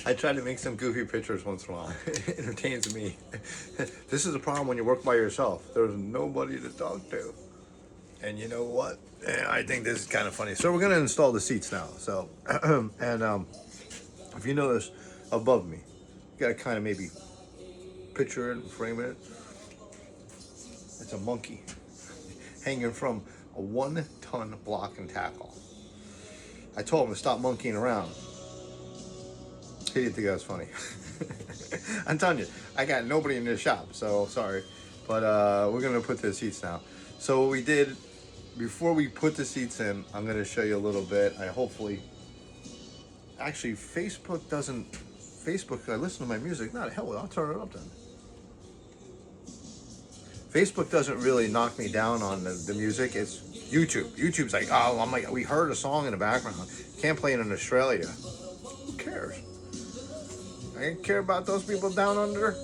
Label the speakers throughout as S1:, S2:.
S1: I try to make some goofy pictures once in a while. It entertains me. This is the problem when you work by yourself. There's nobody to talk to. And you know what? I think this is kind of funny. So we're gonna install the seats now. So, and if you notice above me, you gotta kind of maybe picture it and frame it. It's a monkey hanging from a 1-ton block and tackle. I told him to stop monkeying around. He didn't think that was funny. I'm telling you, I got nobody in this shop, so sorry. But we're gonna put the seats now. So what we did, before we put the seats in, I'm gonna show you a little bit. Actually, Facebook, I listen to my music. Not hell, I'll turn it up then. Facebook doesn't really knock me down on the music. It's YouTube. YouTube's like, oh, I'm like, we heard a song in the background. Can't play it in Australia. Who cares? I don't care about those people down under.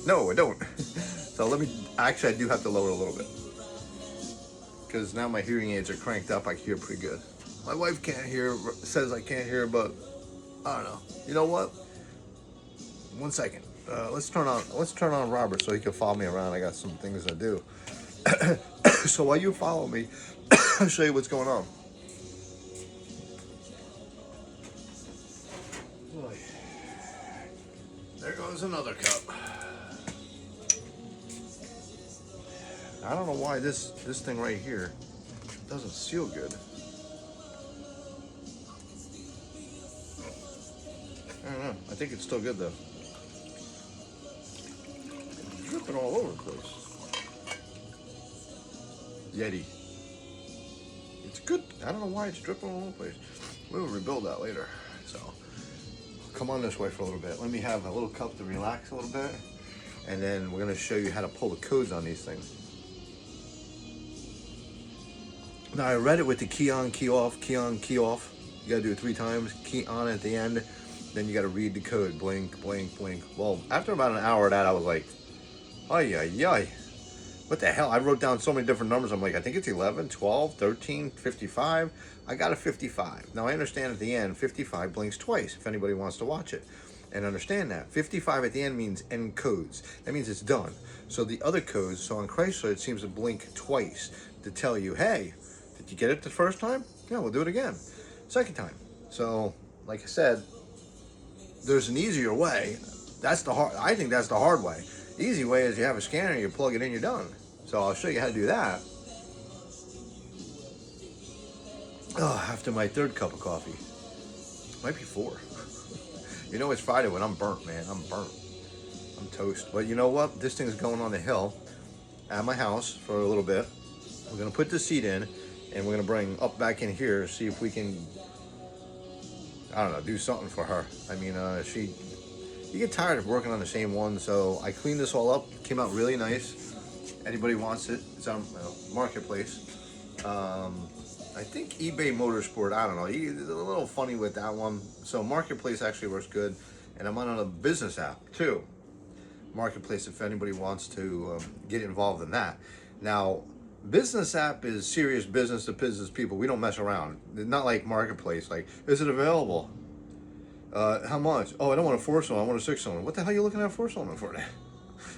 S1: No, I don't. So I do have to lower it a little bit. Because now my hearing aids are cranked up, I can hear pretty good. My wife can't hear, says I can't hear, but I don't know. You know what? 1 second. Let's turn on Robert so he can follow me around. I got some things to do. So while you follow me, I'll show you what's going on. There goes another cup. I don't know why this thing right here doesn't seal good. I don't know. I think it's still good though. It's dripping all over the place. Yeti. It's good. I don't know why it's dripping all over the place. We'll rebuild that later. So come on this way for a little bit. Let me have a little cup to relax a little bit. And then we're going to show you how to pull the codes on these things. Now I read it with the key on, key off, key on, key off. You gotta do it 3 times, key on at the end, then you gotta read the code, blink, blink, blink. Well, after about an hour of that, I was like, ay, ay, ay. What the hell? I wrote down so many different numbers. I'm like, I think it's 11, 12, 13, 55. I got a 55. Now I understand at the end, 55 blinks twice, if anybody wants to watch it. And understand that. 55 at the end means end codes. That means it's done. So the other codes, so on Chrysler, it seems to blink twice to tell you, hey, did you get it the first time? Yeah, we'll do it again. Second time. So, like I said, there's an easier way. I think that's the hard way. The easy way is you have a scanner, you plug it in, you're done. So I'll show you how to do that. Oh, after my 3rd cup of coffee. Might be 4. You know it's Friday when I'm burnt, man. I'm burnt. I'm toast. But you know what? This thing's going on the hill at my house for a little bit. We're gonna put the seat in, and we're gonna bring up back in here, see if we can, I don't know, do something for her. I mean, you get tired of working on the same one, so I cleaned this all up. Came out really nice. Anybody wants it, it's on Marketplace. I think eBay Motorsport, I don't know, it's a little funny with that one. So Marketplace actually works good, and I'm on a business app too. Marketplace, if anybody wants to get involved in that. Now, business app is serious business to business people. We don't mess around. Not like Marketplace. Like, is it available? How much? Oh, I don't want a 4-cylinder. I want a 6-cylinder. What the hell are you looking at a 4-cylinder for?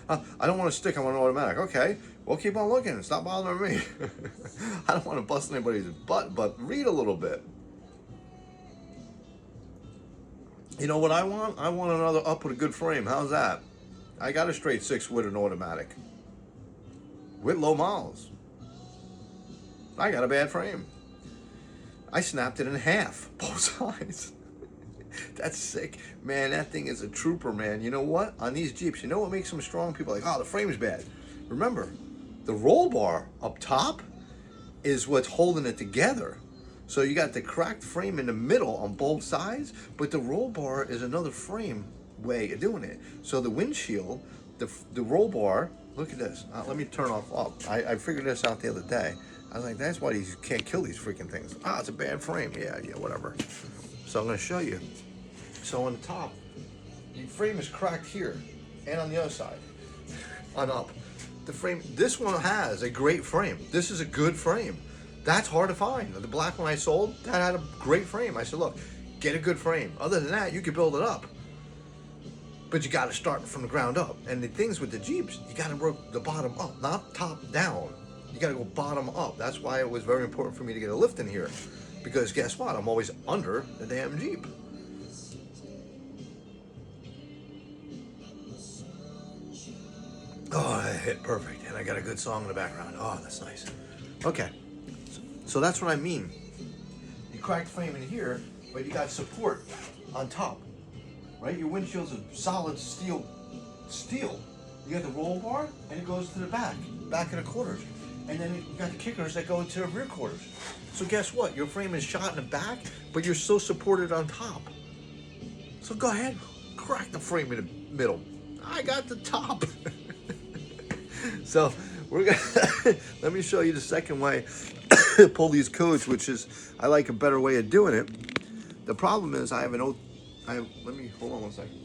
S1: I don't want a stick. I want an automatic. Okay, well, keep on looking. Stop bothering me. I don't want to bust anybody's butt, but read a little bit. You know what I want? I want another up with a good frame. How's that? I got a straight 6 with an automatic. With low miles. I got a bad frame. I snapped it in half, both sides. That's sick. Man, that thing is a trooper, man. You know what? On these Jeeps, you know what makes them strong? People are like, oh, the frame's bad. Remember, the roll bar up top is what's holding it together. So you got the cracked frame in the middle on both sides, but the roll bar is another frame way of doing it. So the windshield, the roll bar, look at this. Let me turn off up. I figured this out the other day. I was like, that's why you can't kill these freaking things. It's a bad frame. Yeah, whatever. So I'm going to show you. So on the top, the frame is cracked here and on the other side. On up. The frame, this one has a great frame. This is a good frame. That's hard to find. The black one I sold, that had a great frame. I said, look, Get a good frame. Other than that, you can build it up. But you got to start from the ground up. And the things with the Jeeps, you got to work the bottom up, not top down. You got to go bottom up. That's why it was very important for me to get a lift in here. Because guess what? I'm always under the damn Jeep. Oh, I hit perfect. And I got a good song in the background. Oh, that's nice. Okay. So that's what I mean. You cracked frame in here, but you got support on top. Right? Your windshield's a solid steel. You got the roll bar, and it goes to the back of the quarters. And then you got the kickers that go into the rear quarters. So guess what? Your frame is shot in the back, but you're still supported on top. So go ahead, crack the frame in the middle. I got the top. So we're gonna let me show you the second way to pull these codes, which is I like a better way of doing it. The problem is I have an old. Let me hold on one second.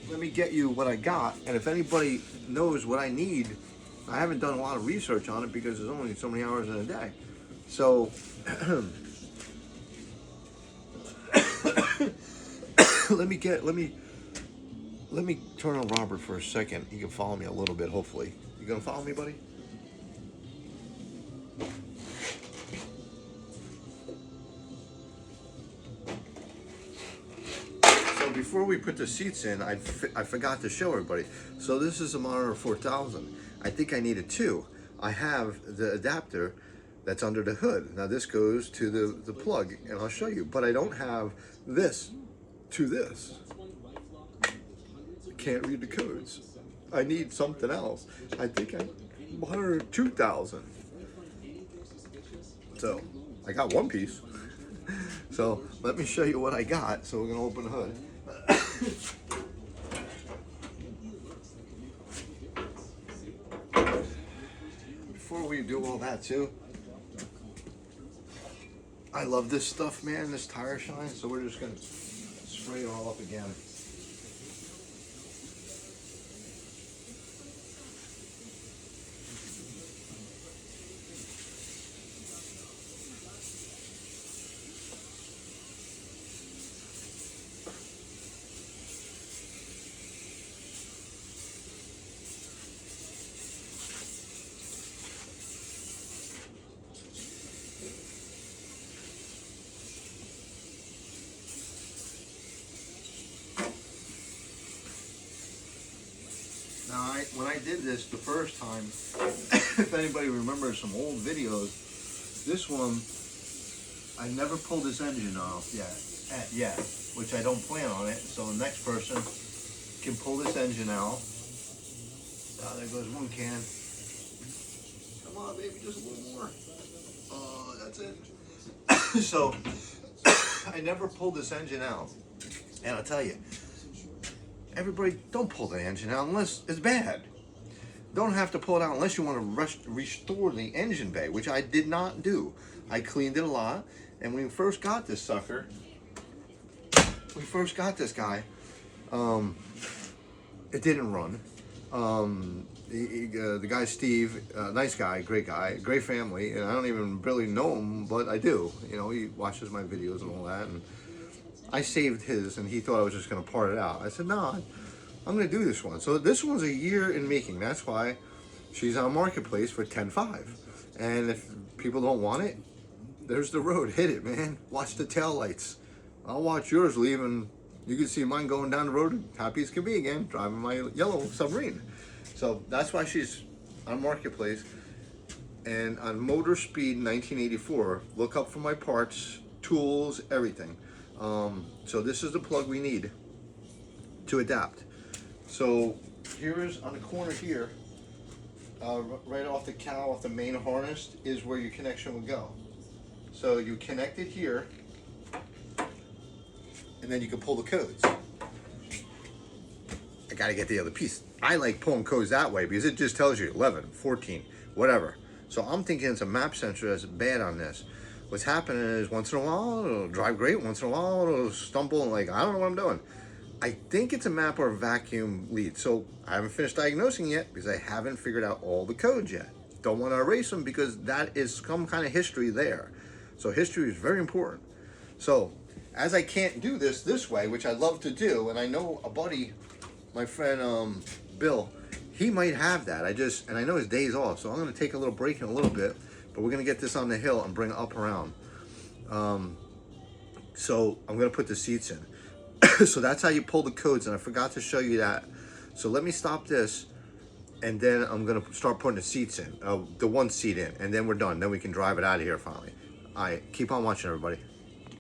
S1: Let me get you what I got, and if anybody knows what I need, I haven't done a lot of research on it because there's only so many hours in a day. So let me turn on Robert for a second. He can follow me a little bit, hopefully. You gonna follow me, buddy? So before we put the seats in, I forgot to show everybody. So this is a Monitor 4000. I think I needed two. I have the adapter that's under the hood. Now this goes to the plug, and I'll show you. But I don't have this to this. Can't read the codes. I need something else. I think I Monitor 2000. So I got one piece. So let me show you what I got. So we're gonna open the hood. Before we do all that too, I love this stuff, man, this tire shine. So we're just gonna spray it all up again. Now, when I did this the first time, if anybody remembers some old videos, this one, I never pulled this engine off yet, which I don't plan on it. So the next person can pull this engine out. Oh, there goes one can. Come on, baby, just a little more. Oh, that's it. So I never pulled this engine out, and I'll tell you. Everybody, don't pull the engine out unless it's bad. Don't have to pull it out unless you want to restore the engine bay, which I did not do. I cleaned it a lot, and when we first got this sucker, it didn't run. The guy Steve, nice guy, great family, and I don't even really know him, but I do. You know, he watches my videos and all that, and I saved his, and he thought I was just going to part it out. I said, no, I'm going to do this one. So this one's a year in making. That's why she's on Marketplace for $10,500. And if people don't want it, there's the road. Hit it, man. Watch the tail lights. I'll watch yours leaving. You can see mine going down the road, happy as can be again, driving my yellow Submarine. So that's why she's on Marketplace. And on Motor Speed 1984, look up for my parts, tools, everything. So this is the plug we need to adapt. So here is on the corner here, right off the cowl, off the main harness, is where your connection would go. So you connect it here, and then you can pull the codes. I gotta get the other piece. I like pulling codes that way because it just tells you 11, 14, whatever. So I'm thinking it's a map sensor that's bad on this. What's happening is once in a while it'll drive great, once in a while it'll stumble and like, I don't know what I'm doing. I think it's a map or a vacuum lead. So I haven't finished diagnosing yet because I haven't figured out all the codes yet. Don't want to erase them because that is some kind of history there. So history is very important. So as I can't do this way, which I love to do, and I know a buddy, my friend Bill, he might have that. And I know his day's off, so I'm going to take a little break in a little bit, but we're going to get this on the hill and bring it up around. So I'm going to put the seats in. So that's how you pull the codes, and I forgot to show you that. So let me stop this, and then I'm going to start putting the seats in, the one seat in, and then we're done. Then we can drive it out of here finally. All right, keep on watching, everybody.